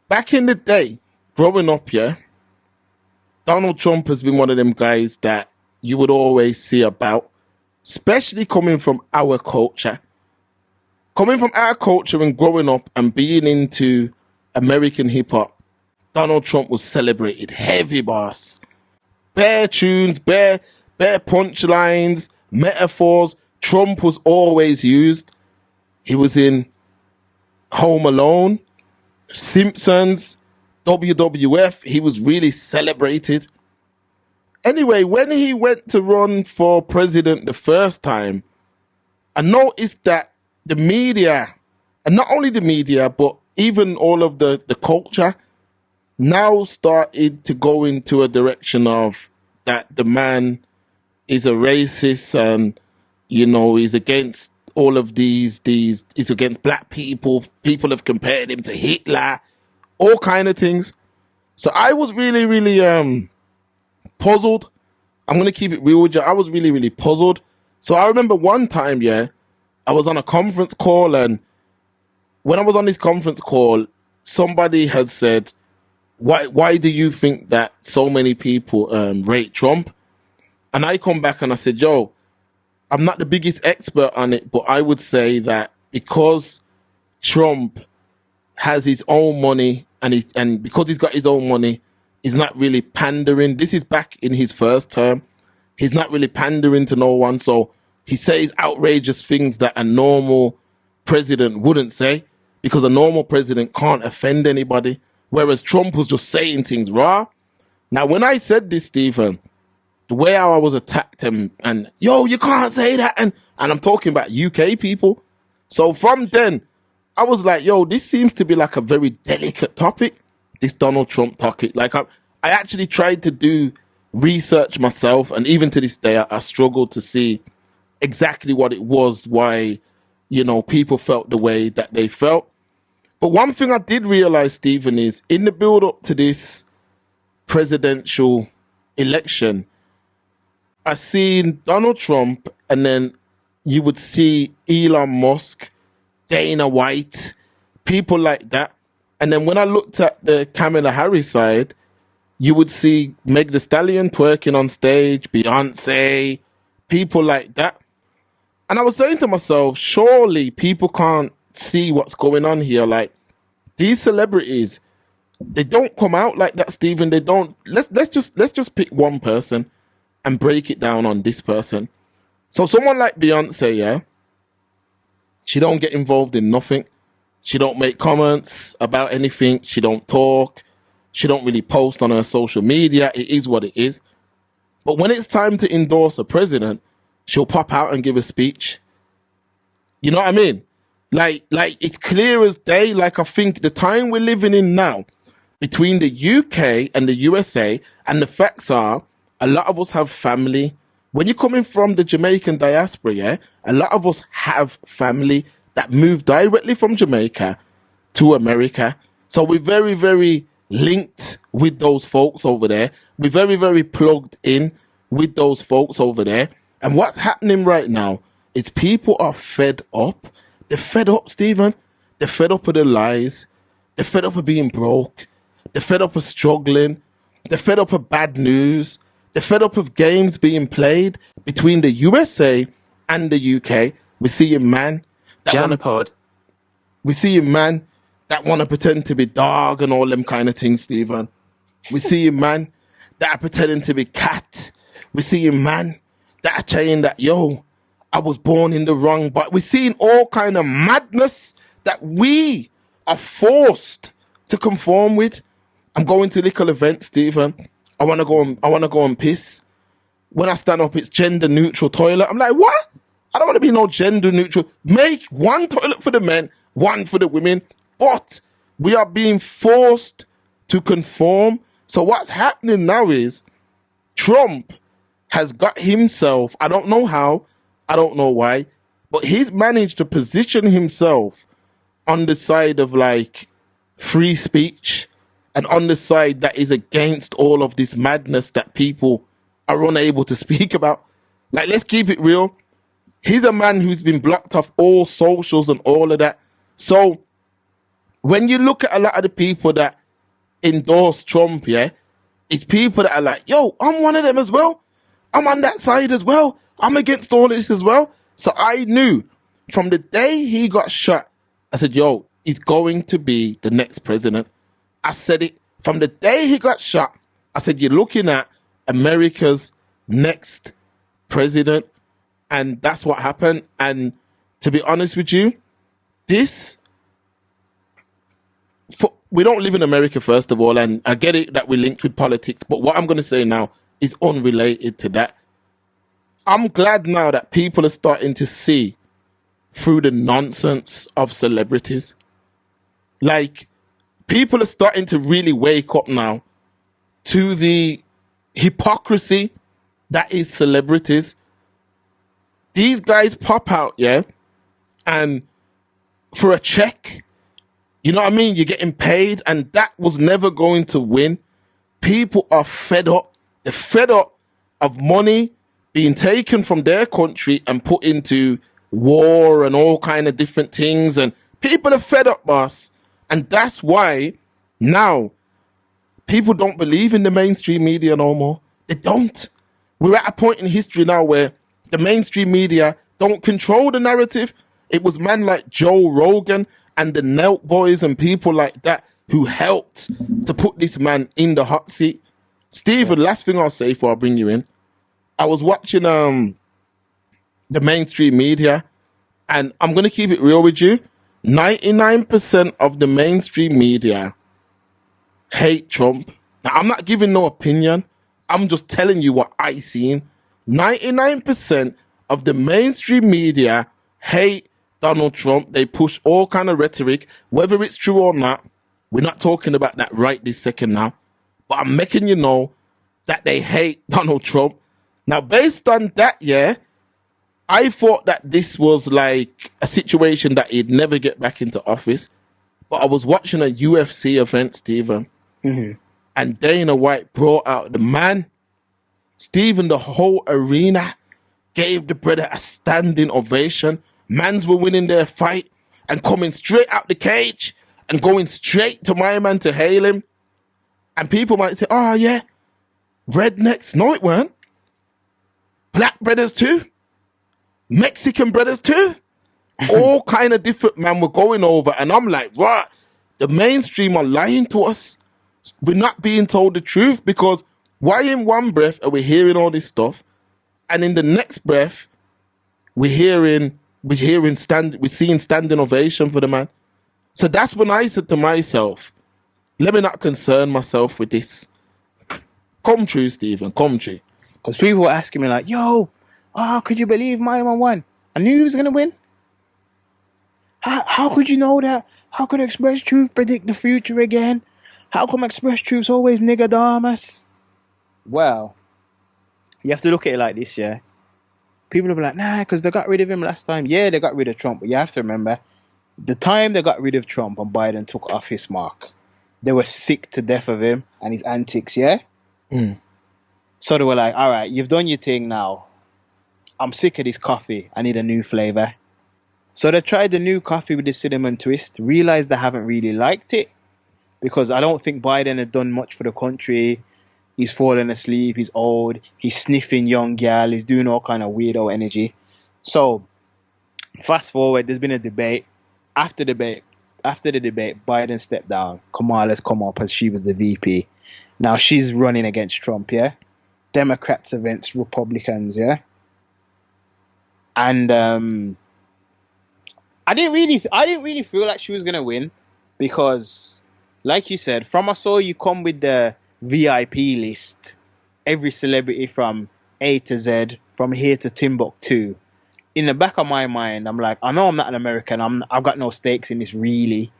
back in the day, growing up, yeah, Donald Trump has been one of them guys that you would always see about, especially coming from our culture. Coming from our culture and growing up and being into American hip hop, Donald Trump was celebrated heavy, boss. Bare tunes, bare punchlines, metaphors. Trump was always used. He was in Home Alone, Simpsons, WWF. He was really celebrated. Anyway, when he went to run for president the first time, I noticed that the media, and not only the media, but even all of the culture, now started to go into a direction of that the man is a racist and, you know, he's against all of these, he's against black people. People have compared him to Hitler, all kind of things. So I was really, really puzzled. I'm going to keep it real with you. I was really, really puzzled. So I remember one time, yeah, I was on a conference call, and when I was on this conference call, somebody had said, why do you think that so many people rate Trump? And I come back and I said, yo, I'm not the biggest expert on it, but I would say that because Trump has his own money and because he's got his own money, he's not really pandering. This is back in his first term. He's not really pandering to no one. So he says outrageous things that a normal president wouldn't say, because a normal president can't offend anybody. Whereas Trump was just saying things raw. Now, when I said this, Stephen, the way how I was attacked and yo, you can't say that. And I'm talking about UK people. So from then, I was like, yo, this seems to be like a very delicate topic, this Donald Trump topic. Like I actually tried to do research myself. And even to this day, I struggled to see exactly what it was, why, you know, people felt the way that they felt. But one thing I did realize, Stephen, is in the build up to this presidential election, I seen Donald Trump, and then you would see Elon Musk, Dana White, people like that. And then when I looked at the Kamala Harris side, you would see Meg Thee Stallion twerking on stage, Beyoncé, people like that. And I was saying to myself, surely people can't see what's going on here. Like, these celebrities, they don't come out like that, Stephen. They don't. Let's just pick one person and break it down on this person. So someone like Beyoncé, yeah, she don't get involved in nothing. She don't make comments about anything. She don't talk. She don't really post on her social media. It is what it is. But when it's time to endorse a president, she'll pop out and give a speech. You know what I mean? Like it's clear as day. Like, I think the time we're living in now, between the UK and the USA, and the facts are, a lot of us have family. When you're coming from the Jamaican diaspora, yeah, a lot of us have family that moved directly from Jamaica to America. So we're very, very linked with those folks over there. We're very, very plugged in with those folks over there. And what's happening right now is people are fed up. They're fed up, Stephen. They're fed up of the lies. They're fed up of being broke. They're fed up of struggling. They're fed up of bad news. They're fed up of games being played between the USA and the UK. We see a man that want to pretend to be dog and all them kind of things, Stephen. We see a man that are pretending to be cat. We see a man that are saying that, yo, I was born in the wrong, but we're seeing all kind of madness that we are forced to conform with. I'm going to little events, Stephen. I want to go and piss. When I stand up, it's gender neutral toilet. I'm like, what? I don't want to be no gender neutral. Make one toilet for the men, one for the women. But we are being forced to conform. So what's happening now is Trump has got himself, I don't know how, I don't know why, but he's managed to position himself on the side of like free speech and on the side that is against all of this madness that people are unable to speak about. Like, let's keep it real. He's a man who's been blocked off all socials and all of that. So when you look at a lot of the people that endorse Trump, yeah, it's people that are like, yo, I'm one of them as well. I'm on that side as well. I'm against all this as well. So I knew from the day he got shot, I said, yo, he's going to be the next president. I said it from the day he got shot. I said, you're looking at America's next president. And that's what happened. And to be honest with you, we don't live in America, first of all, and I get it that we're linked with politics, but what I'm going to say now is unrelated to that. I'm glad now that people are starting to see through the nonsense of celebrities. Like, people are starting to really wake up now to the hypocrisy that is celebrities. These guys pop out, yeah, and for a check, you know what I mean? You're getting paid, and that was never going to win. People are fed up. They're fed up of money being taken from their country and put into war and all kind of different things. And people are fed up, boss. And that's why now people don't believe in the mainstream media no more. They don't. We're at a point in history now where the mainstream media don't control the narrative. It was men like Joe Rogan and the Nelk Boys and people like that who helped to put this man in the hot seat. Stephen, last thing I'll say before I bring you in. I was watching the mainstream media, and I'm going to keep it real with you. 99% of the mainstream media hate Trump. Now, I'm not giving no opinion. I'm just telling you what I seen. 99% of the mainstream media hate Donald Trump. They push all kind of rhetoric, whether it's true or not. We're not talking about that right this second now, but I'm making you know that they hate Donald Trump. Now, based on that, yeah, I thought that this was like a situation that he'd never get back into office. But I was watching a UFC event, Stephen, and Dana White brought out the man. Stephen, the whole arena gave the brother a standing ovation. Mans were winning their fight and coming straight out the cage and going straight to my man to hail him. And people might say, oh, yeah, rednecks. No, it weren't. Black brothers too. Mexican brothers too. All kind of different men were going over. And I'm like, right, the mainstream are lying to us. We're not being told the truth, because why in one breath are we hearing all this stuff, and in the next breath we're seeing standing ovation for the man? So that's when I said to myself, let me not concern myself with this. Come true, Stephen, come true. Because people were asking me like, yo, could you believe my man won? I knew he was going to win. How could you know that? How could Express Truth predict the future again? How come Express Truth's always nigga-damas? Well, you have to look at it like this, yeah? People will be like, nah, because they got rid of him last time. Yeah, they got rid of Trump. But you have to remember, the time they got rid of Trump and Biden took office, Mark, they were sick to death of him and his antics, yeah? So they were like, all right, you've done your thing now. I'm sick of this coffee. I need a new flavor. So they tried the new coffee with the cinnamon twist, realized they haven't really liked it, because I don't think Biden had done much for the country. He's falling asleep. He's old. He's sniffing young gal. He's doing all kind of weirdo energy. So fast forward, there's been a debate. After the debate, Biden stepped down. Kamala's come up as she was the VP. Now she's running against Trump, yeah? Democrats against Republicans, yeah? And I didn't really feel like she was gonna win, because, like you said, from I saw you come with the VIP list, every celebrity from A to Z, from here to Timbuktu. In the back of my mind, I'm like, I know I'm not an American. I've got no stakes in this really,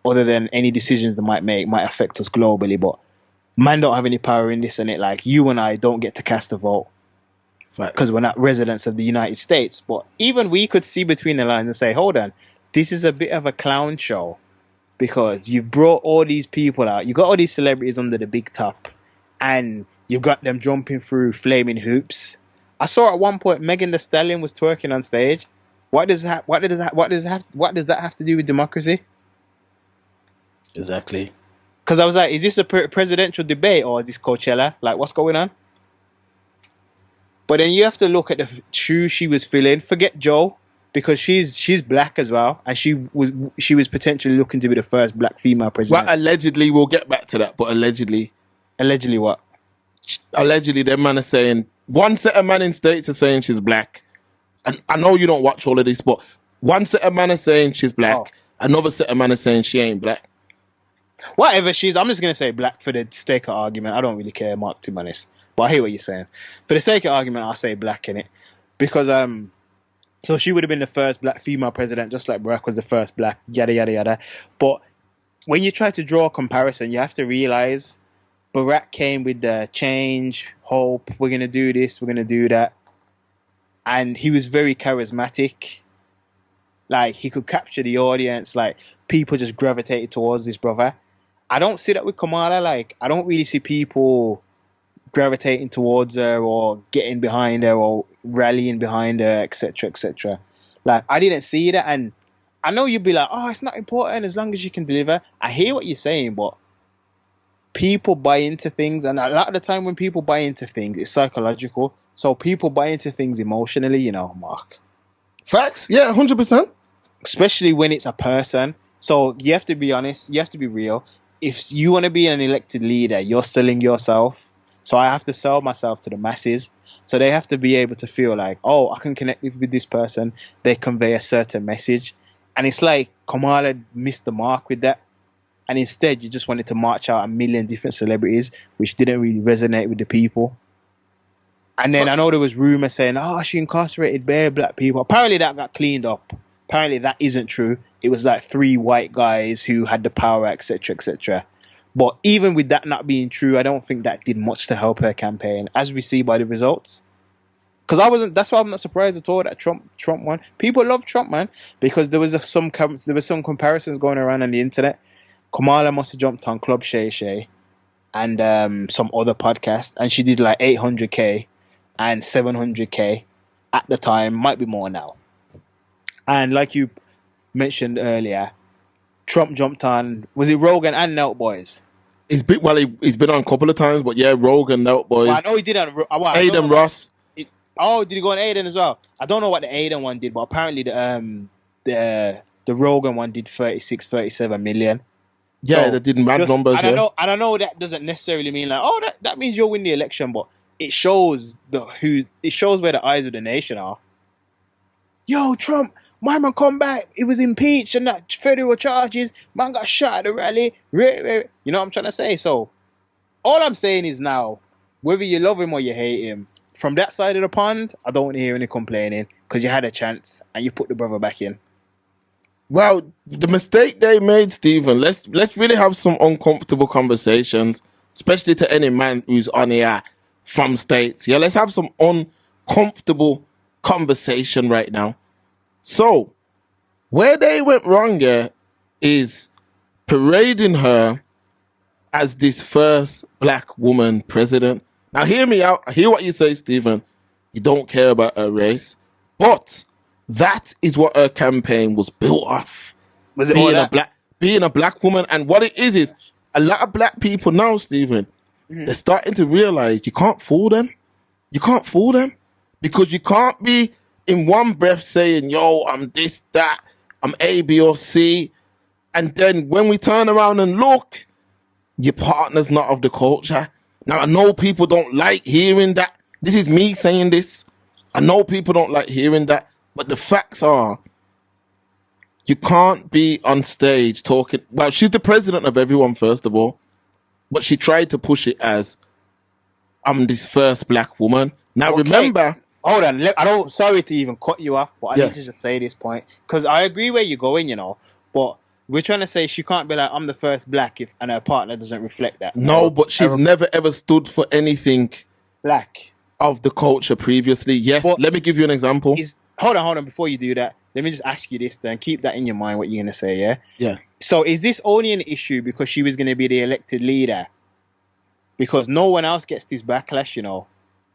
other than any decisions they might make might affect us globally. But man don't have any power in this, and it like you and I don't get to cast a vote because we're not residents of the United States. But even we could see between the lines and say, hold on, this is a bit of a clown show, because you've brought all these people out. You got all these celebrities under the big top, and you've got them jumping through flaming hoops. I saw at one point Megan Thee Stallion was twerking on stage. What does that have to do with democracy? Exactly. Because I was like, is this a presidential debate or is this Coachella? Like, what's going on? But then you have to look at the shoes she was filling. Forget Joe, because she's black as well, and she was potentially looking to be the first black female president. Well, allegedly, we'll get back to that, but allegedly what? Allegedly, them man are saying, one set of man in States are saying she's black. And I know you don't watch all of this, but one set of man are saying she's black. Another set of man are saying she ain't black. Whatever she's, I'm just going to say black for the sake of argument. I don't really care, Mark, to be honest. But I hear what you're saying. For the sake of argument, I'll say black in it. Because, so she would have been the first black female president, just like Barack was the first black, yada, yada, yada. But when you try to draw a comparison, you have to realize Barack came with the change, hope, we're going to do this, we're going to do that. And he was very charismatic. Like, he could capture the audience. Like, people just gravitated towards this brother. I don't see that with Kamala. Like, I don't really see people gravitating towards her or getting behind her or rallying behind her, etc., etc. Like, I didn't see that. And I know you'd be like, oh, it's not important as long as you can deliver. I hear what you're saying, but people buy into things. And a lot of the time when people buy into things, it's psychological. So people buy into things emotionally, you know, Mark. Facts? Yeah, 100%. Especially when it's a person. So you have to be honest. You have to be real. If you want to be an elected leader, you're selling yourself. So I have to sell myself to the masses. So they have to be able to feel like, oh, I can connect with this person. They convey a certain message. And it's like Kamala missed the mark with that. And instead, you just wanted to march out a million different celebrities, which didn't really resonate with the people. And then I know there was rumors saying, oh, she incarcerated bare black people. Apparently that got cleaned up. Apparently that isn't true. It was like 3 white guys who had the power, etc., etc. But even with that not being true, I don't think that did much to help her campaign, as we see by the results. Because that's why I'm not surprised at all that Trump won. People love Trump, man, because there was some comparisons going around on the internet. Kamala must have jumped on Club Shay Shay and some other podcast, and she did like 800k and 700k at the time, might be more now. And like you mentioned earlier, Trump jumped on, was it Rogan and Nelt Boys? He's been on a couple of times, but yeah, Rogan, Nelt Boys. Well, I know he did on Aiden Ross. Did he go on Aiden as well? I don't know what the Aiden one did, but apparently the Rogan one did 37 million. Yeah, so they did mad numbers. And I know that doesn't necessarily mean like, oh, that means you'll win the election, but it shows where the eyes of the nation are. Yo, Trump, my man come back. He was impeached and that federal charges. Man got shot at the rally. You know what I'm trying to say? So all I'm saying is now, whether you love him or you hate him, from that side of the pond, I don't want to hear any complaining because you had a chance and you put the brother back in. Well, the mistake they made, Stephen, let's really have some uncomfortable conversations, especially to any man who's on here from States. Yeah, let's have some uncomfortable conversation right now. So, where they went wrong here is parading her as this first black woman president. Now, hear me out. I hear what you say, Stephen. You don't care about her race, but that is what her campaign was built off. Was it being a black woman? And what it is a lot of black people now, Stephen, they're starting to realize you can't fool them. You can't fool them because you can't be in one breath saying, yo, I'm this, that, I'm A, B, or C. And then when we turn around and look, your partner's not of the culture. Now, I know people don't like hearing that. This is me saying this. I know people don't like hearing that. But the facts are, you can't be on stage talking. Well, she's the president of everyone, first of all. But she tried to push it as, I'm this first black woman. Now, okay. Remember. Hold on. Sorry to even cut you off, but I need to just say this point. Because I agree where you're going, you know. But we're trying to say she can't be like, I'm the first black and her partner doesn't reflect that. No, but she's never ever stood for anything black of the culture previously. Yes, but let me give you an example. Hold on. Before you do that, let me just ask you this then. Keep that in your mind, what you're going to say, yeah? Yeah. So is this only an issue because she was going to be the elected leader? Because no one else gets this backlash, you know?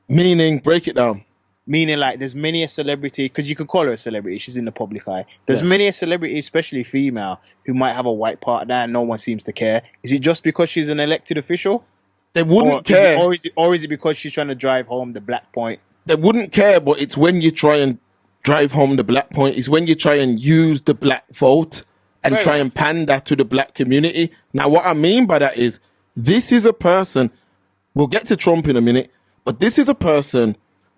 Meaning, break it down. Meaning, like, there's many a celebrity, because you could call her a celebrity, she's in the public eye. There's Yeah. many a celebrity, especially female, who might have a white partner and no one seems to care. Is it just because she's an elected official? They wouldn't Or care. Or is it because she's trying to drive home the black point? They wouldn't care, but it's when you try and drive home the black point. It's when you try and use the black vote and Fair try enough. and pander to the black community. Now, what I mean by that is this is a person, we'll get to Trump in a minute, but this is a person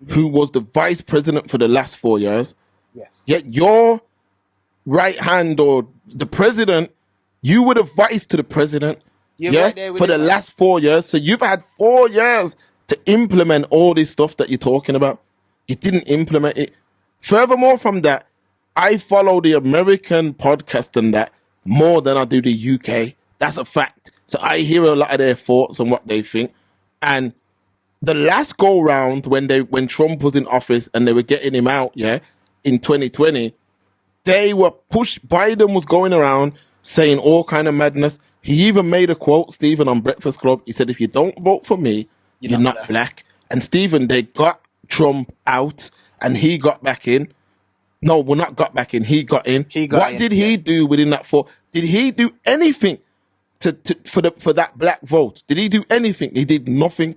who was the vice president for the last 4 years. Yes. Yet your right hand or the president, you were the vice to the president. You're right there with for the it, man. last 4 years. So you've had 4 years to implement all this stuff that you're talking about. You didn't implement it. Furthermore from that, I follow the American podcast and that more than I do the UK. That's a fact. So I hear a lot of their thoughts and what they think. And the last go round when Trump was in office and they were getting him out, in 2020, they were pushed. Biden was going around saying all kind of madness. He even made a quote, Stephen, on Breakfast Club. He said, "If you don't vote for me, you're not black." And Stephen, they got Trump out and he got back in. No, well, not got back in. He got in. What did he do within that Did he do anything for that black vote? Did he do anything? He did nothing.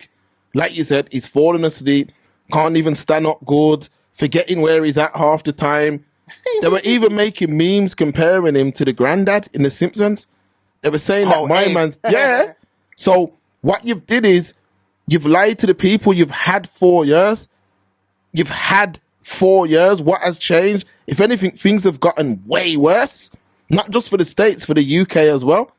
Like you said, he's falling asleep, can't even stand up good, forgetting where he's at half the time. They were even making memes comparing him to the granddad in The Simpsons. They were saying that my man's, So what you've did is you've lied to the people. You've had 4 years. You've had 4 years. What has changed? If anything, things have gotten way worse. Not just for the States, for the UK as well.